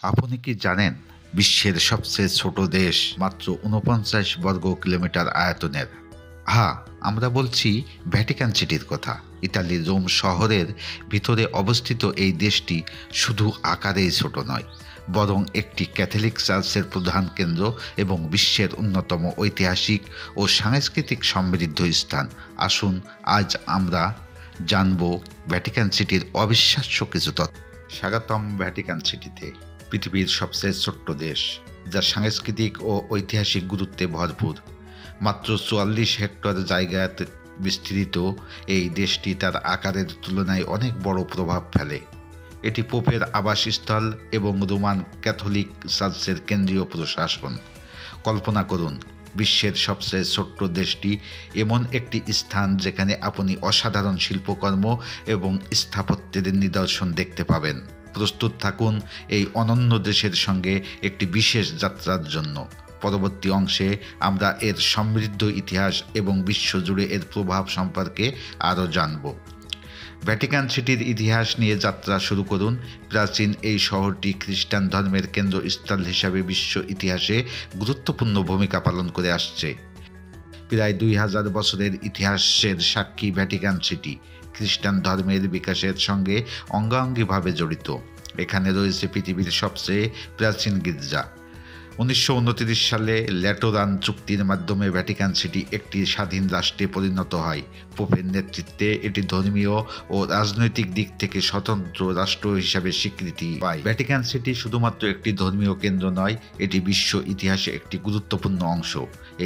আপনি কি জানেন বিশ্বের সবচেয়ে ছোট দেশ মাত্র ৪৯ বর্গ কিলোমিটার আয়তনের? হ্যাঁ, আমরা বলছি ভ্যাটিকান সিটির কথা। ইতালির রোম শহরের ভিতরে অবস্থিত এই দেশটি শুধু আকারেই ছোট নয়, বরং একটি ক্যাথলিক চার্চের প্রধান কেন্দ্র এবং বিশ্বের অন্যতম ঐতিহাসিক ও সাংস্কৃতিক সমৃদ্ধ স্থান। আসুন আজ আমরা জানব ভ্যাটিকান সিটির অবিশ্বাস্য কিছু তথ্য। স্বাগতম ভ্যাটিকান সিটিতে, পৃথিবীর সবচেয়ে ছোট্ট দেশ, যা সাংস্কৃতিক ও ঐতিহাসিক গুরুত্বে ভরপুর। মাত্র ৪৪ হেক্টর জায়গাতে বিস্তৃত এই দেশটি তার আকারের তুলনায় অনেক বড় প্রভাব ফেলে। এটি পোপের আবাসস্থল এবং রোমান ক্যাথলিক চার্চের কেন্দ্রীয় প্রশাসন। কল্পনা করুন, বিশ্বের সবচেয়ে ছোট্ট দেশটি এমন একটি স্থান যেখানে আপনি অসাধারণ শিল্পকর্ম এবং স্থাপত্যের নিদর্শন দেখতে পাবেন। প্রস্তুত থাকুন এই অনন্য দেশের সঙ্গে একটি বিশেষ যাত্রার জন্য। পরবর্তী অংশে আমরা এর সমৃদ্ধ ইতিহাস এবং বিশ্বজুড়ে এর প্রভাব সম্পর্কে আরও জানব। ভ্যাটিকান সিটির ইতিহাস নিয়ে যাত্রা শুরু করুন। প্রাচীন এই শহরটি খ্রিস্টান ধর্মের কেন্দ্রস্থল হিসাবে বিশ্ব ইতিহাসে গুরুত্বপূর্ণ ভূমিকা পালন করে আসছে। প্রায় ২০০০ বছরের ইতিহাসের সাক্ষী ভ্যাটিকান সিটি খ্রিস্টান ধর্মের বিকাশের সঙ্গে অঙ্গাঙ্গিভাবে জড়িত। এখানে রয়েছে পৃথিবীর সবচেয়ে প্রাচীন গির্জা। ১৯২৯ সালে ল্যাটোরান চুক্তির মাধ্যমে ভ্যাটিকান সিটি একটি স্বাধীন রাষ্ট্রে পরিণত হয়। পোপের নেতৃত্বে এটি ধর্মীয় ও রাজনৈতিক দিক থেকে স্বতন্ত্র রাষ্ট্র হিসাবে স্বীকৃতি পায়। ভ্যাটিকান সিটি শুধুমাত্র একটি ধর্মীয় কেন্দ্র নয়, এটি বিশ্ব ইতিহাসে একটি গুরুত্বপূর্ণ অংশ।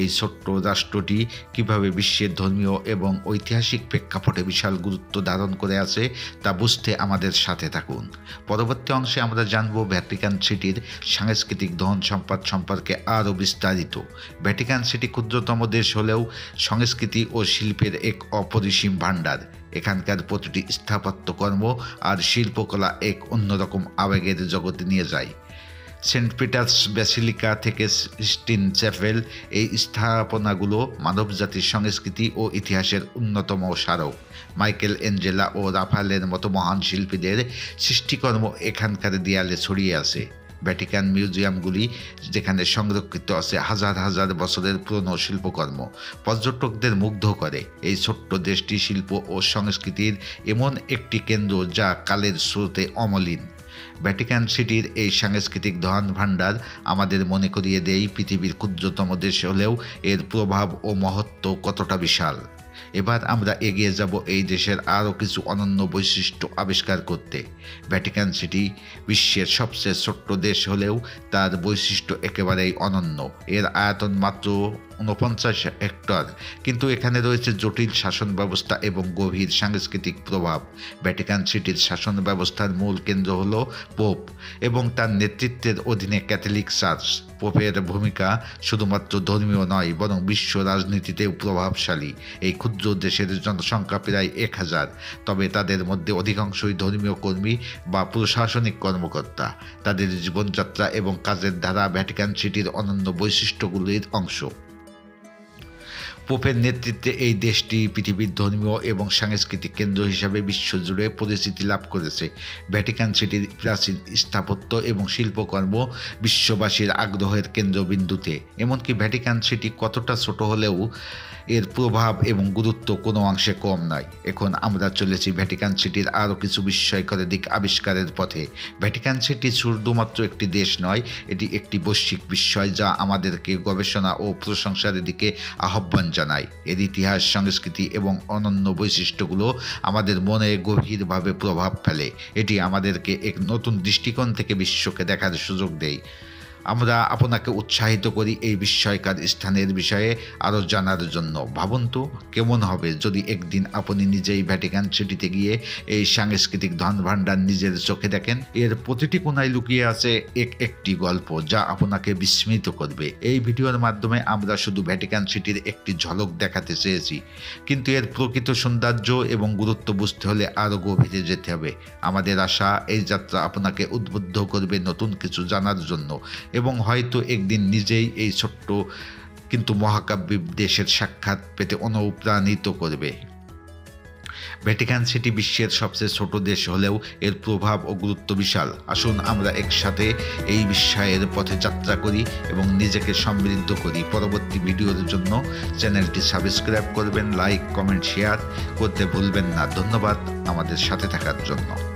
এই ছোট্ট রাষ্ট্রটি কিভাবে বিশ্বের ধর্মীয় এবং ঐতিহাসিক প্রেক্ষাপটে বিশাল গুরুত্ব ধারণ করে আছে তা বুঝতে আমাদের সাথে থাকুন। পরবর্তী অংশে আমরা জানব ভ্যাটিকান সিটির সাংস্কৃতিক ধন সম্পদ সম্পর্কে আরও বিস্তারিত। ভ্যাটিকান সিটি ক্ষুদ্রতম দেশ হলেও সংস্কৃতি ও শিল্পের এক অপরিসীম ভাণ্ডার। এখানকার প্রতিটি স্থাপত্যকর্ম আর শিল্পকলা এক অন্যরকম আবেগের জগতে নিয়ে যায়। সেন্ট পিটার্স ব্যাসিলিকা থেকে সিস্টিন চ্যাপেল, এই স্থাপনাগুলো মানবজাতির সংস্কৃতি ও ইতিহাসের অন্যতম স্মারক। মাইকেল এঞ্জেলা ও রাফায়েলের মতো মহান শিল্পীদের সৃষ্টিকর্ম এখানকার দেয়ালে ছড়িয়ে আছে। ভ্যাটিকান মিউজিয়ামগুলি, যেখানে সংরক্ষিত আছে হাজার হাজার বছরের পুরনো শিল্পকর্ম, পর্যটকদের মুগ্ধ করে। এই ছোট্ট দেশটি শিল্প ও সংস্কৃতির এমন একটি কেন্দ্র যা কালের স্রোতে অমলিন। ভ্যাটিকান সিটির এই সাংস্কৃতিক ধন ভাণ্ডার আমাদের মনে করিয়ে দেয় পৃথিবীর ক্ষুদ্রতম দেশ হলেও এর প্রভাব ও মহত্ব কতটা বিশাল। এবার আমরা এগিয়ে যাব এই দেশের আরও কিছু অনন্য বৈশিষ্ট্য আবিষ্কার করতে। ভ্যাটিকান সিটি বিশ্বের সবচেয়ে ছোট্ট দেশ হলেও তার বৈশিষ্ট্য একেবারেই অনন্য। এর আয়তন মাত্র ৪৯ হেক্টর, কিন্তু এখানে রয়েছে জটিল শাসন ব্যবস্থা এবং গভীর সাংস্কৃতিক প্রভাব। ভ্যাটিকান সিটির শাসন ব্যবস্থার মূল কেন্দ্র হল পোপ এবং তার নেতৃত্বের অধীনে ক্যাথলিক চার্চ। পোপের ভূমিকা শুধুমাত্র ধর্মীয় নয়, বরং বিশ্ব রাজনীতিতেও প্রভাবশালী। এই ক্ষুদ্র দেশের জনসংখ্যা প্রায় ১,০০০, তবে তাদের মধ্যে অধিকাংশই ধর্মীয় কর্মী বা প্রশাসনিক কর্মকর্তা। তাদের জীবনযাত্রা এবং কাজের ধারা ভ্যাটিকান সিটির অনন্য বৈশিষ্ট্যগুলির অংশ। পোপের নেতৃত্বে এই দেশটি পৃথিবীর ধর্মীয় এবং সাংস্কৃতিক কেন্দ্র হিসাবে বিশ্বজুড়ে পরিচিতি লাভ করেছে। ভ্যাটিকান সিটির প্রাচীন স্থাপত্য এবং শিল্পকর্ম বিশ্ববাসীর আগ্রহের কেন্দ্রবিন্দুতে। এমনকি ভ্যাটিকান সিটি কতটা ছোট হলেও এর প্রভাব এবং গুরুত্ব কোনো অংশে কম নয়। এখন আমরা চলেছি ভ্যাটিকান সিটির আরও কিছু বিস্ময়কর দিক আবিষ্কারের পথে। ভ্যাটিকান সিটি শুধুমাত্র একটি দেশ নয়, এটি একটি বৈশ্বিক বিস্ময় যা আমাদেরকে গবেষণা ও প্রশংসার দিকে আহ্বান জানায়। এর ইতিহাস, সংস্কৃতি এবং অনন্য বৈশিষ্ট্যগুলো আমাদের মনে গভীরভাবে প্রভাব ফেলে। এটি আমাদেরকে এক নতুন দৃষ্টিকোণ থেকে বিশ্বকে দেখার সুযোগ দেয়। আমরা আপনাকে উৎসাহিত করি এই বিস্ময়কর স্থানের বিষয়ে আরও জানার জন্য। ভাবুন তো কেমন হবে যদি একদিন আপনি নিজেই ভ্যাটিকান সিটিতে গিয়ে এই সাংস্কৃতিক ধন ভাণ্ডার নিজের চোখে দেখেন। এর প্রতিটি কোণায় লুকিয়ে আছে একটি গল্প যা আপনাকে বিস্মিত করবে। এই ভিডিওর মাধ্যমে আমরা শুধু ভ্যাটিকান সিটির একটি ঝলক দেখাতে চেয়েছি, কিন্তু এর প্রকৃত সৌন্দর্য এবং গুরুত্ব বুঝতে হলে আরও গভীরে যেতে হবে। আমাদের আশা এই যাত্রা আপনাকে উদ্বুদ্ধ করবে নতুন কিছু জানার জন্য এবং হয়তো একদিন নিজেই এই ছোট্ট কিন্তু মহাকাব্যিক দেশের সাক্ষাৎ পেতে অনুপ্রাণিত করবে। ভ্যাটিকান সিটি বিশ্বের সবচেয়ে ছোট দেশ হলেও এর প্রভাব ও গুরুত্ব বিশাল। আসুন আমরা একসাথে এই বিস্ময়ের পথে যাত্রা করি এবং নিজেকে সমৃদ্ধ করি। পরবর্তী ভিডিওর জন্য চ্যানেলটি সাবস্ক্রাইব করবেন, লাইক, কমেন্ট, শেয়ার করতে ভুলবেন না। ধন্যবাদ আমাদের সাথে থাকার জন্য।